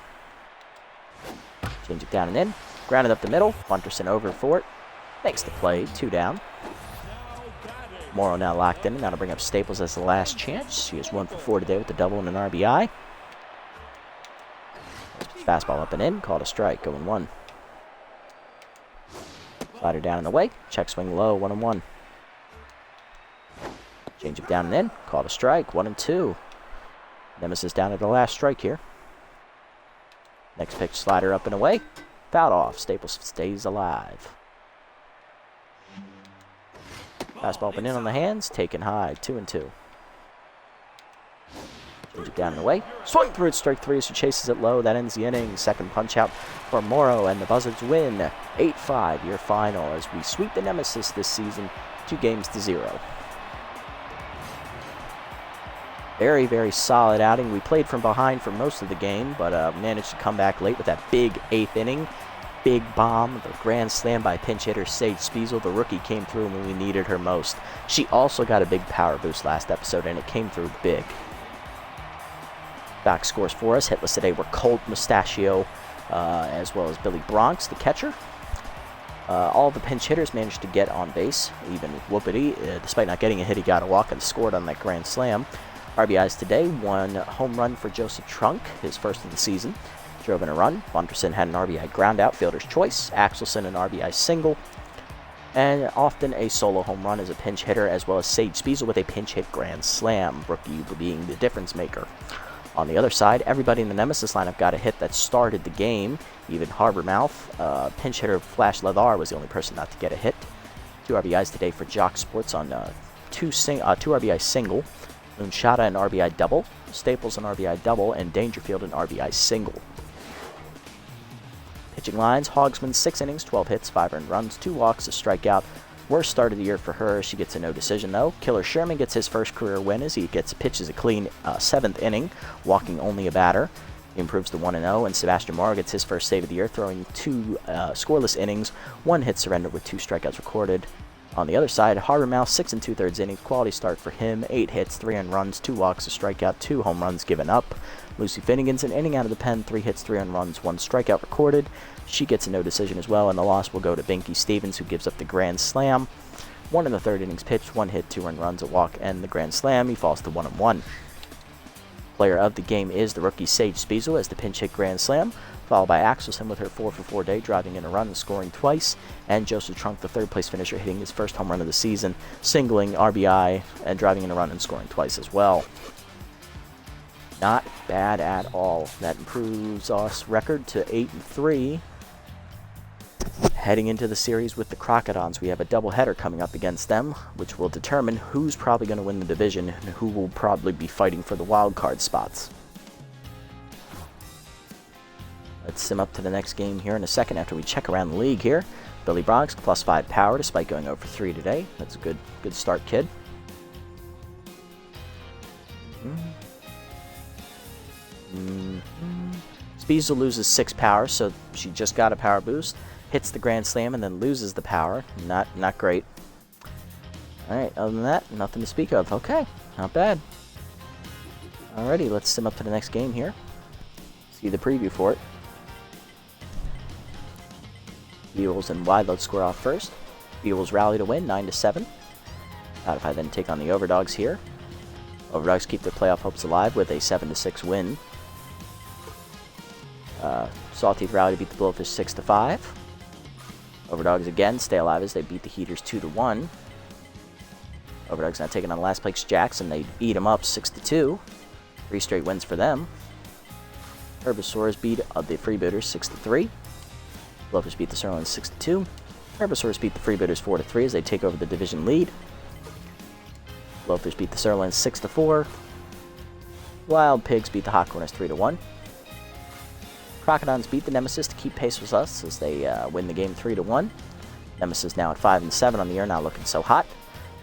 Change it down and in. Grounded up the middle. Bunderson over for it. Makes the play. 2 down. Morrow now locked in. Now to bring up Staples as the last chance. He is 1 for 4 today with the double and an RBI. Fastball up and in, called a strike, 0-1. Slider down and away, check swing low, 1-1. Change it down and in, called a strike, 1-2. Nemesis down at the last strike here. Next pitch, slider up and away, fouled off. Staples stays alive. Fastball up and in on the hands, taken high, 2-2. Change it down and away. Swung through it, strike 3 as he chases it low. That ends the inning. Second punch out for Morrow, and the Buzzards win 8-5 your final as we sweep the Nemesis this season 2-0. Very, very solid outing. We played from behind for most of the game, but managed to come back late with that big 8th inning. Big bomb, the grand slam by pinch hitter Sage Spiesel. The rookie came through when we needed her most. She also got a big power boost last episode, and it came through big. Box scores for us. Hitless today were Colt, Mustachio, as well as Billy Bronx, the catcher. All the pinch hitters managed to get on base. Even Whoopity, despite not getting a hit, he got a walk and scored on that grand slam. RBIs today, 1 home run for Joseph Trunk, his first of the season. Drove in a run. Bunderson had an RBI ground out, fielder's choice. Axelson an RBI single. And often a solo home run as a pinch hitter, as well as Sage Spiesel with a pinch hit grand slam, rookie being the difference maker. On the other side, everybody in the Nemesis lineup got a hit that started the game. Even Harbormouth, pinch hitter Flash Leather was the only person not to get a hit. 2 RBIs today for Jock Sports on 2 RBI single. Moonshada an RBI double. Staples an RBI double. And Dangerfield an RBI single. Pitching lines, Hogsman 6 innings, 12 hits, 5 earned runs, 2 walks, a strikeout. Worst start of the year for her. She gets a no decision though. Killer Sherman gets his first career win as he pitches a clean 7th inning, walking only a batter. He improves to 1-0, and Sebastian Morrow gets his first save of the year, throwing 2 scoreless innings, 1 hit surrender with 2 strikeouts recorded. On the other side, Harbormouth 6 2/3 innings, quality start for him, 8 hits, 3 earned runs, 2 walks, a strikeout, 2 home runs given up. Lucy Finnegan's an inning out of the pen, 3 hits, 3 earned runs, 1 strikeout recorded. She gets a no decision as well, and the loss will go to Binky Stevens, who gives up the grand slam. 1 in the 3rd innings pitched, 1 hit, 2 earned runs, a walk, and the grand slam. He falls to 1-1. Player of the game is the rookie Sage Spiesel as the pinch hit grand slam, followed by Axelson with her 4-for-4 day, driving in a run and scoring twice, and Joseph Trunk, the 3rd place finisher, hitting his first home run of the season, singling RBI and driving in a run and scoring twice as well. Not bad at all. That improves our record to 8-3. Heading into the series with the Crocodons, we have a doubleheader coming up against them, which will determine who's probably going to win the division and who will probably be fighting for the wild card spots. Let's sim up to the next game here in a second after we check around the league here. Billy Bronx, +5 power despite going 0-for-3 today. That's a good start, kid. Spiesel loses 6 power, so she just got a power boost. Hits the grand slam and then loses the power. Not great. Alright, other than that, nothing to speak of. Okay, not bad. Alrighty, let's sim up to the next game here. See the preview for it. Beagles and Wideload square off first. Beagles rally to win, 9-7. Platypi then take on the Overdogs here. Overdogs keep their playoff hopes alive with a 7-6 win. Sawteeth rally to beat the Blowfish 6-5. Overdogs again stay alive as they beat the Heaters 2-1. Overdogs now taking on last place Jacks, and they eat them up 6-2. 3 straight wins for them. Herbisaurs beat the Freebooters 6-3. Blowfish beat the Sirloins 6-2. Herbisaurs beat the Freebooters 4-3 as they take over the division lead. Blowfish beat the Sirloins 6-4. Wild Pigs beat the Hot Corners 3-1. Crocodons beat the Nemesis to keep pace with us as they win the game 3-1. Nemesis now at 5-7 on the year, not looking so hot.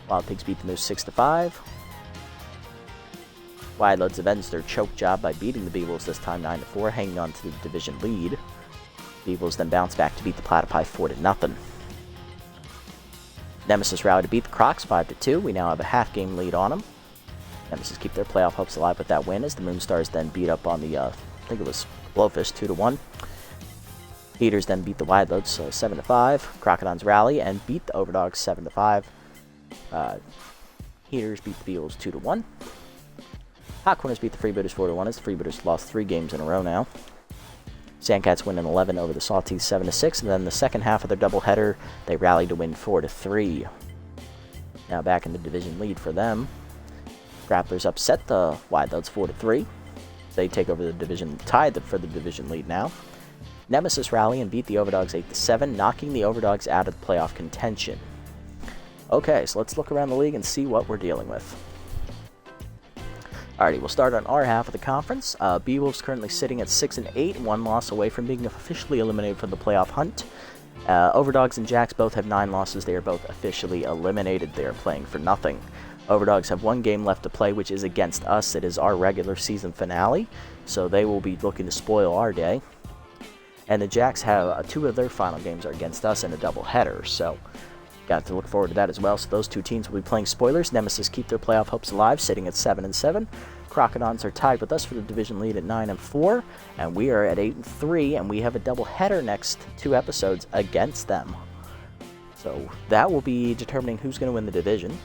Wild Pigs beat the Moose 6-5. Wideloads avenged their choke job by beating the Beagles this time 9-4, hanging on to the division lead. Beagles then bounce back to beat the Platypi 4-0. Nemesis rally to beat the Crocs 5-2. We now have a half-game lead on them. Nemesis keep their playoff hopes alive with that win as the Moonstars then beat up on the, I think it was Blowfish 2-1. Heaters then beat the Wideloads 7-5. Crocodons rally and beat the Overdogs 7-5. Heaters beat the Beagles 2-1. Hot Corners beat the Freebooters 4-1 as the Freebooters lost 3 games in a row now. Sandcats win in 11 over the Sawteeth 7-6, and then the second half of their doubleheader, they rallied to win 4-3. Now back in the division lead for them. Grapplers upset the Wideloads 4-3. They take over the division, tied for the division lead now. Nemesis rally and beat the Overdogs 8-7, knocking the Overdogs out of playoff contention. Okay, so let's look around the league and see what we're dealing with. Alrighty, we'll start on our half of the conference. Beowulf's currently sitting at 6-8, 1 loss away from being officially eliminated from the playoff hunt. Overdogs and Jacks both have 9 losses. They are both officially eliminated. They are playing for nothing. Overdogs have 1 game left to play, which is against us. It is our regular season finale, so they will be looking to spoil our day. And the Jacks have 2 of their final games are against us in a doubleheader, so got to look forward to that as well. So those 2 teams will be playing spoilers. Nemesis keep their playoff hopes alive, sitting at 7-7. Crocodons are tied with us for the division lead at 9-4, and we are at 8-3, and we have a doubleheader next 2 episodes against them. So that will be determining who's going to win the division.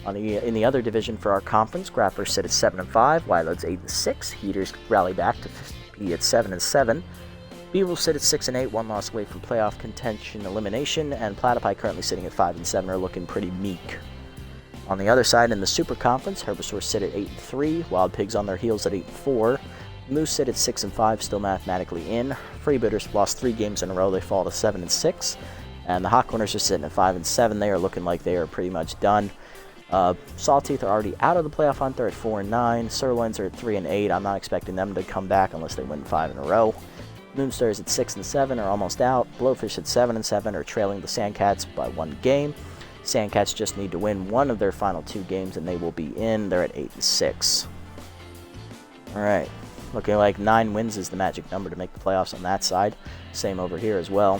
In the other division for our conference, Grapplers sit at 7-5, Wideloads 8-6, Heaters rally back to be at 7-7. Beaver sit at 6-8, 1 loss away from playoff contention elimination, and Platypi currently sitting at 5-7 are looking pretty meek. On the other side, in the Super Conference, Herbivores sit at 8-3, Wild Pigs on their heels at 8-4, Moose sit at 6-5, still mathematically in. Freebooters lost 3 games in a row; they fall to 7-6, and the Hawkwinners are sitting at 5-7. They are looking like they are pretty much done. Sawteeth are already out of the playoff hunt. They're at 4-9. Sirloins are at 3-8. I'm not expecting them to come back unless they win 5 in a row. Moonsters at 6-7 are almost out. Blowfish at 7-7 are trailing the Sandcats by 1 game. Sandcats just need to win 1 of their final 2 games and they will be in. They're at 8-6. Alright, looking like 9 wins is the magic number to make the playoffs on that side. Same over here as well.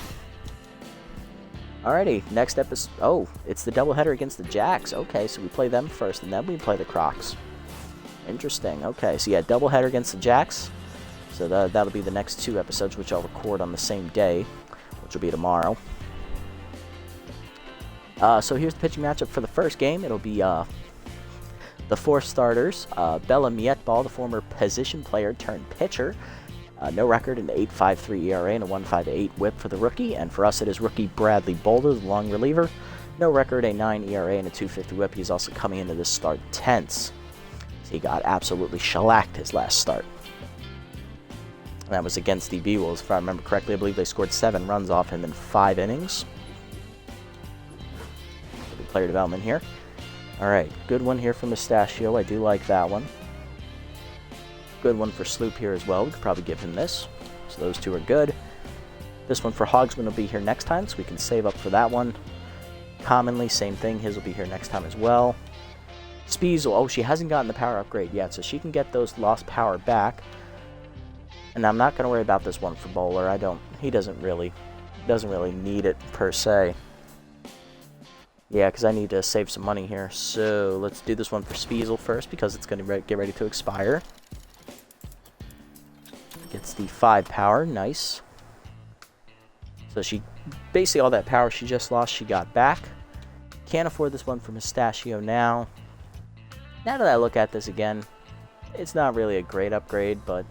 Alrighty, next episode. Oh, it's the doubleheader against the Jacks. Okay, so we play them first and then we play the Crocs. Interesting. Okay, so yeah, doubleheader against the Jacks. So that'll be the next 2 episodes, which I'll record on the same day, which will be tomorrow. So here's the pitching matchup for the first game. It'll be the 4 starters. Bella Mietball, the former position player turned pitcher. No record, an 8.53 ERA and a 1.58 WHIP for the rookie. And for us, it is rookie Bradley Boulder, the long reliever. No record, a 9 ERA and a 2.50 WHIP. He's also coming into this start tense. So he got absolutely shellacked his last start. And that was against the B-Wolves, if I remember correctly. I believe they scored 7 runs off him in 5 innings. Player development here. Alright, good one here for Mustachio. I do like that one. Good one for Sloop here as well. We could probably give him this. So those 2 are good. This one for Hogsman will be here next time, so we can save up for that one. Commonly, same thing. His will be here next time as well. Speezel. Oh, she hasn't gotten the power upgrade yet, so she can get those lost power back. And I'm not going to worry about this one for Bowler. He doesn't really need it per se. Yeah, because I need to save some money here. So let's do this one for Speezel first because it's going to get ready to expire. Gets the 5 power. Nice. So she basically all that power she just lost, she got back. Can't afford this one for Mustachio now. Now that I look at this again, it's not really a great upgrade, but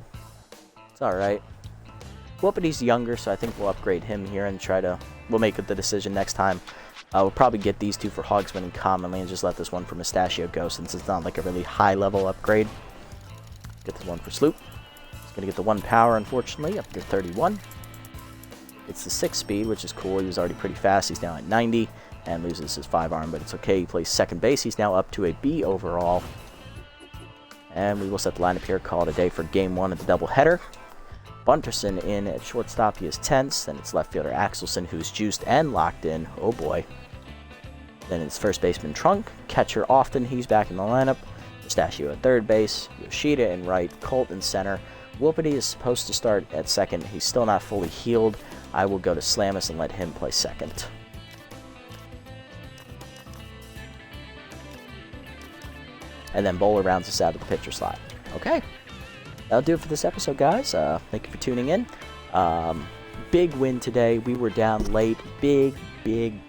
it's alright. Whoopity's younger, so I think we'll upgrade him here and we'll make the decision next time. We'll probably get these 2 for Hogsman and Commonly and just let this one for Mustachio go since it's not like a really high level upgrade. Get this one for Sloop. He's going to get the 1 power, unfortunately, up to 31. It's the 6 speed, which is cool. He was already pretty fast. He's now at 90 and loses his 5 arm, but it's okay. He plays second base. He's now up to a B overall. And we will set the lineup here, call it a day for game 1 of the doubleheader. Bunterson in at shortstop. He is tense. Then it's left fielder Axelson, who's juiced and locked in. Oh boy. Then it's first baseman Trunk. Catcher Often. He's back in the lineup. Mustachio at third base. Yoshida in right. Colt in center. Whoopity is supposed to start at second. He's still not fully healed. I will go to Slamus and let him play second. And then Bowler rounds us out of the pitcher slot. Okay. That'll do it for this episode, guys. Thank you for tuning in. Big win today. We were down late. Big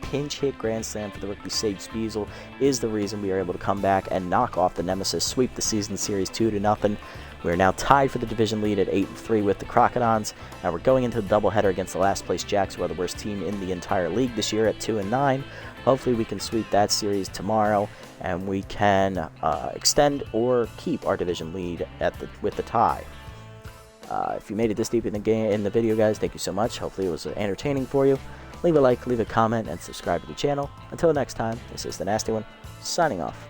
pinch hit grand slam for the rookie Sage Speezel is the reason we are able to come back and knock off the Nemesis, sweep the season series 2-0. We are now tied for the division lead at 8-3 with the Crocodons, and we're going into the doubleheader against the last place Jacks, who are the worst team in the entire league this year at 2-9. Hopefully we can sweep that series tomorrow, and we can extend or keep our division lead with the tie. If you made it this deep in the video, guys, thank you so much. Hopefully it was entertaining for you. Leave a like, leave a comment, and subscribe to the channel. Until next time, this is the Nasty One, signing off.